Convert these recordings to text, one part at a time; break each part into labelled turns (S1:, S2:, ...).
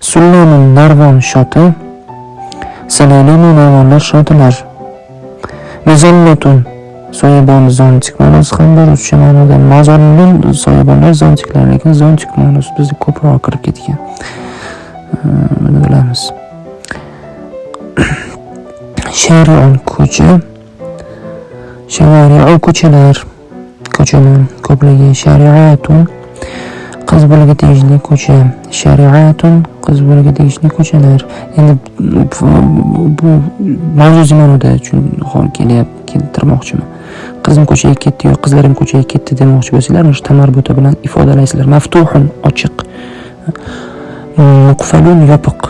S1: Sullonun narvon shoti. Salalinu narvonlar shotilar. Mezallatun soyabon zontik ma'nosi ham bor. O'sha ma'noda mazallul soyabonlar zontiklar, lekin zontik ma'nosi bizga ko'proq kirib ketgan. Buni bilamiz. Shari'un ko'cha. Shari'u ko'chalar. Ko'chani ko'plagan shari'atun qiz bolaga tegishli ko'cha. Shari'atun qiz bolaga tegishli ko'chalar. Endi bu mavzusiy ma'noda keltirmoqchiman. Qizim ko'chaga ketdi yo qizlarim ko'chaga ketdi demoqchi bo'lsanglar, o'sha tamarbuta bilan ifodalaysizlar. Maftuhun ochiq. Muqfalun yopiq.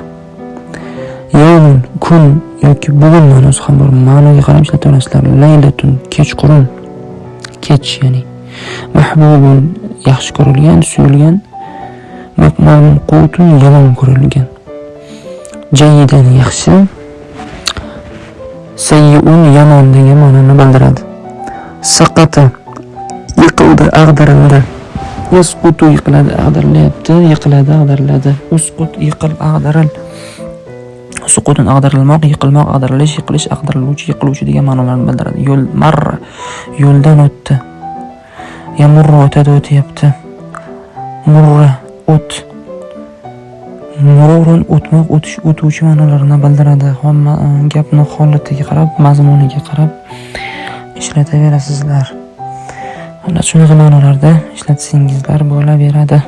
S1: Yawmun kun yoki bugun ma'nosi ham bor. Ma'noga qarab ishlataverasizlar. Laylatun kechqurun. Kech ya'ni. Mahbubun yaxshi ko'rilgan, suyulgan. Maqmaqutun yomon ko'rilgan. Jayyidan yaxshi. Sayyi'un yomon degan ma'noni bildiradi. Saqata yiqildi, ag'darildi. Yasqutu yiqiladi, ag'darilyapti, yiqiladi, ag'dariladi. Usqut yiqil, ag'daril. Suqutun ag'darilmoq, yiqilmoq, ag'darilish, yiqilish, ag'dariluvchi, yiqiluvchi degan ma'nolarni bildiradi. Yo'l marra yo'ldan o'tdi. Yamurru o'tyapti. Murra o't. Mururun o'tmoq, o'tish, o'tuvchi ma'nolarini bildiradi. Gapni holatiga qarab, mazmuniga qarab ishlataverasizlar. Mana shunaqa ma'nolarda ishlatsangizlar bo'laveradi.